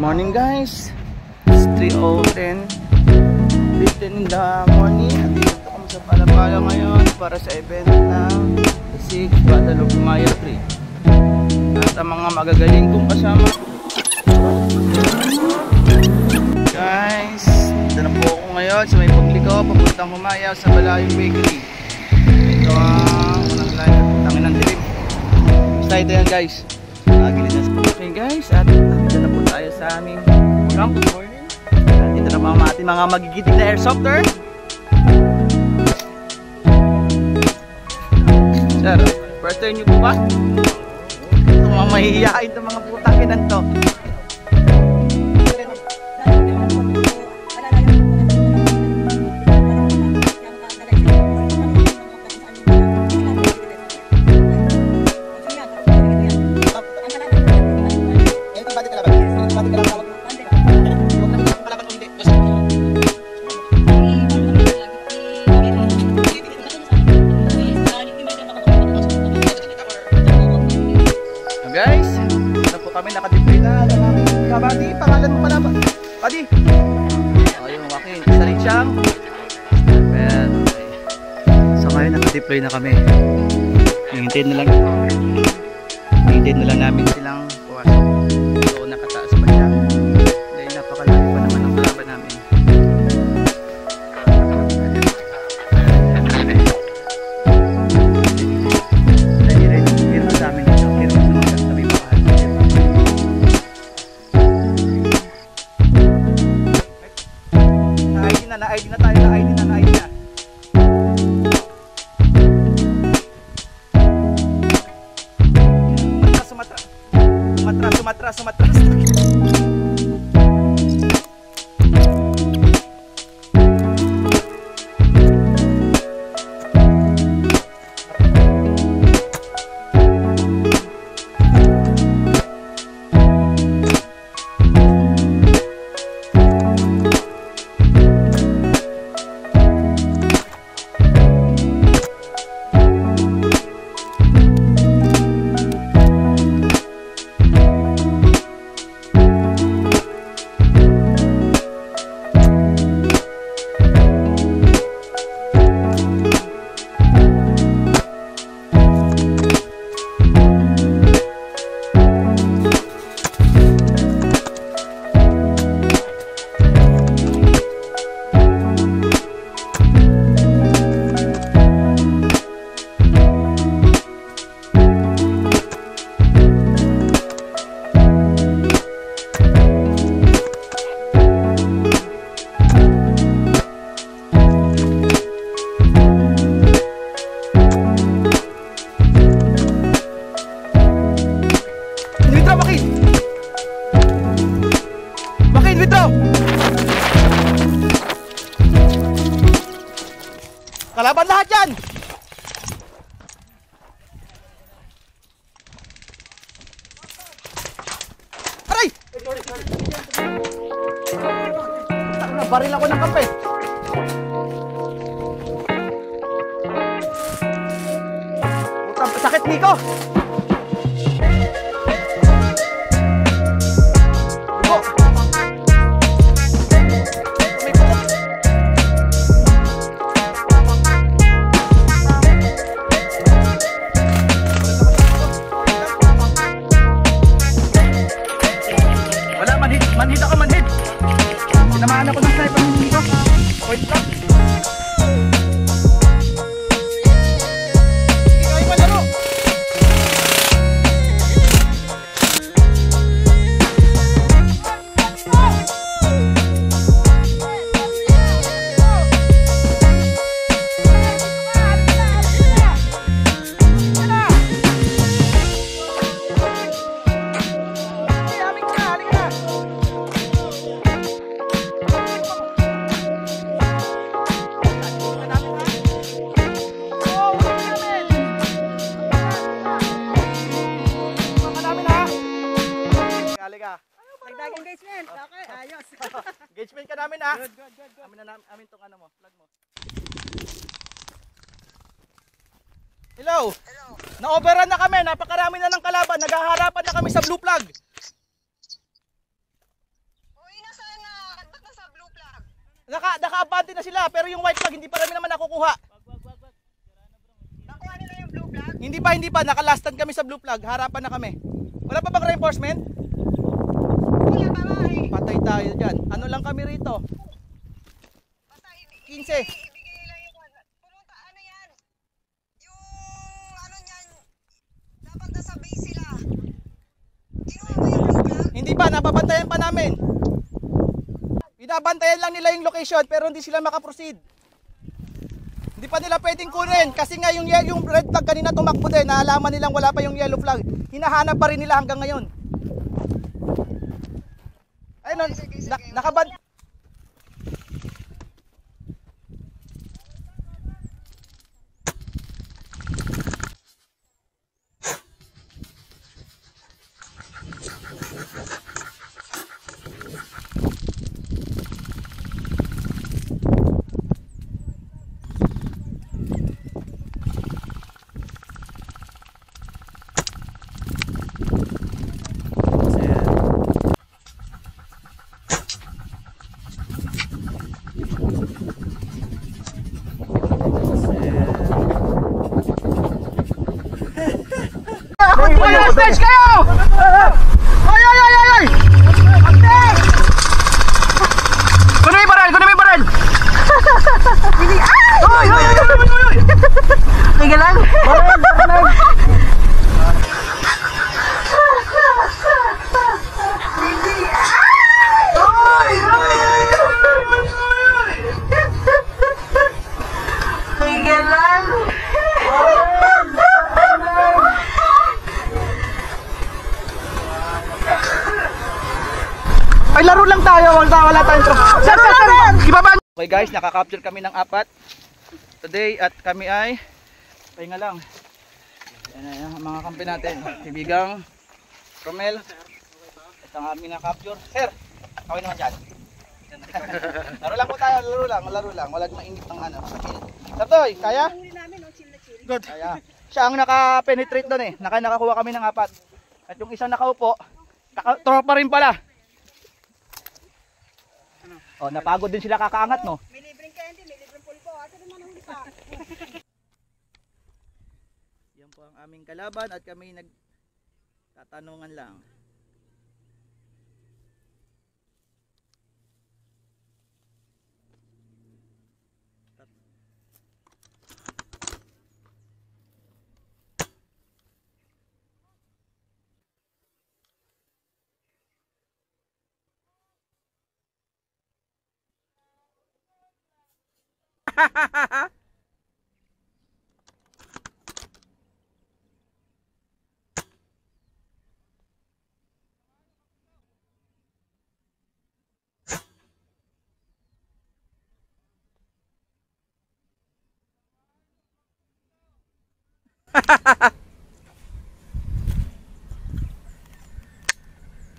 Morning guys, it's 3:10 in the morning. At dito kami sa Palapala ngayon para sa event ng 6 Guadalupe Maya 3 at ang mga magagaling kong kasama. Guys, dito na po ako ngayon sa may pagliko papuntang Humayaw sa Balayong Bakery. Ito ang unang line at putangin ng dilim. Basta ito yan guys. Okay guys, at dito na po tayo sa aming camp. Good morning. At dito na po ang ating mga magigitig na airsofter. Sir, first turn nyo po ba? Ito mga mahihiyain itong mga putakinan to. Guys, na po kami nakadiploy na kabady. Pangalan mo pala ba? Kadi. Yung aking isa rin siyang okay. So ngayon nakadiploy na kami. Hintayin na lang namin silang puwasok. So nakataas pa siya. Dahil napakalaki pa naman ang kalaban namin. Na-ID na tayo, na-ID na. Sumatras. Kalaban lahat yan! Aray! Baril ako ng kape. Sakit hiko! Manhid ako, manhid. Sinamaan ako ng sniper dito. Point blank. Hindi kayo malaro. Nagdag engagement. Okay, ayos. Engagement ka namin ha. Good. Amin tong ano mo, flag mo. Hello. Na-overrun na kami, napakarami na ng kalaban, naghaharapan na kami sa blue flag. Naka-abante na sila, pero yung white flag hindi pa naman nakukuha. Nakuha nila yung blue flag? Hindi pa. Nakalastan kami sa blue flag. Harapan na kami. Wala pa bang reinforcement? Wala pa nga eh. Patay tayo dyan. Ano lang kami rito? Basta 15. ibigay lang yung punta, ano yan? Yung ano yan, dapat nasa base sila. Kinuha mo yung blue flag? Hindi pa, nababantayan pa namin. Binabantayan lang nila yung location pero hindi sila makaproceed. Hindi pa nila pwedeng kunin kasi nga yung red flag kanina tumakbo din. Naalaman nilang wala pa yung yellow flag. Hinahanap pa rin nila hanggang ngayon. Ayun, nakaban. Stage kayo! Ay! Kunin mo yung baril! Ay! Tiga lang! Baril! Ay, laro lang tayo, wala tayong Sir! Ibaba! Okay guys, nakaka-capture kami ng 4 today at kami ay pahinga lang. Yan ang mga kampi natin. Ibigang Romel. Ito ang aming na-capture. Sir, kawin naman dyan. Laro lang po tayo, laro lang. Walang mainit ng ano. Sartoy, kaya? Good. Kaya. Siya ang naka-penetrate doon eh. Nakakuha kami ng 4. At yung isang nakaupo, tropa rin pala. Oh, napagod din sila kakaangat, no? May libreng candy, may libreng pulpo. Asa naman ang isa? Yan po ang aming kalaban at kami nagtatanungan lang.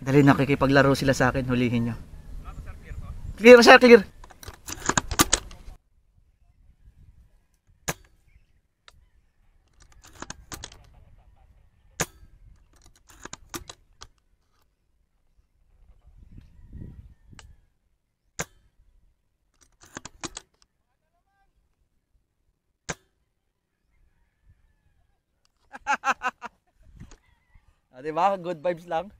Dali, nakikipaglaro sila sa akin, hulihin nyo. Clear sir, clear. Diba? Good vibes lang.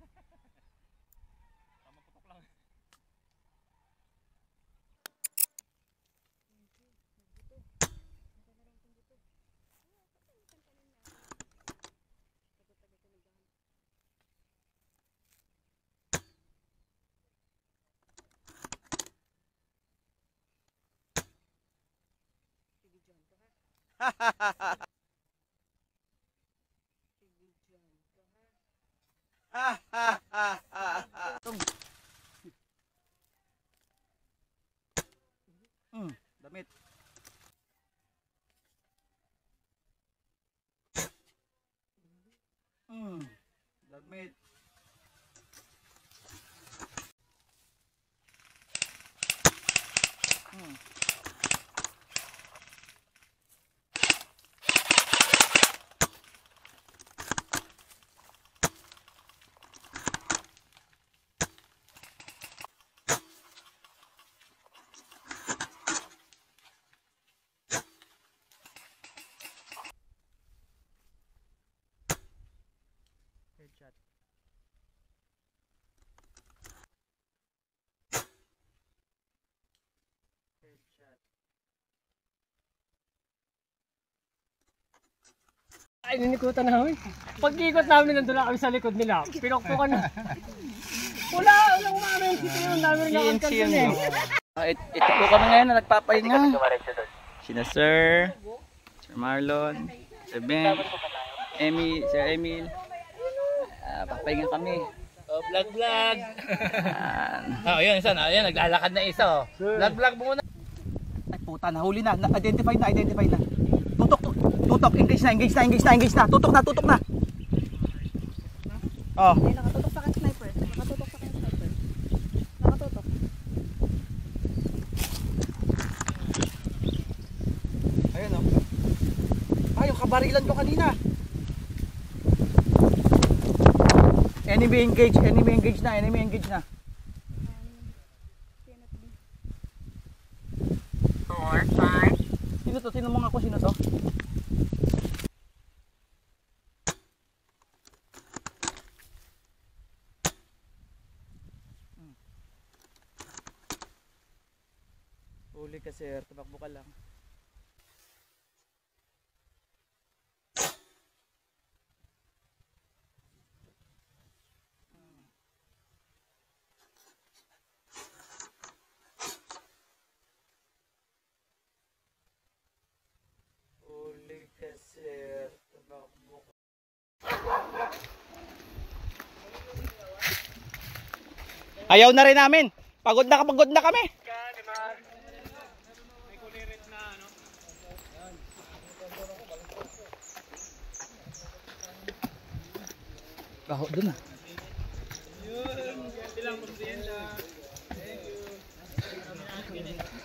Damit. Damit. Ininikutan namin. Pag-ikot namin, nandun na kami sa likod nila. Pinokpokan na. Walang umamin. Dito yun, namin rin CNC yun eh. Ito po kami ngayon na nagpapahinga. Sina Sir Marlon, Sir Ben, Sir Emil. Papahinga kami. Vlog. Yun, isa na. Ayan, naglalakad na isa. Oh. Vlog muna. Ay puta, nahuli na. Identify na. Tutok. Engage na. Tutok na. Oh. Ay, nakatutok sa akin sniper. Nakatutok. Ayun oh. Yung kabarilan ko kanina. Enemy engage na. Sino to? Sino to? Huli ka sir, tumakbo ka lang. Huli ka sir, tumakbo ka. Ayaw na rin namin. Pagod na kami. Baho dun ah. Yun, bilang magsiyan na. Thank you.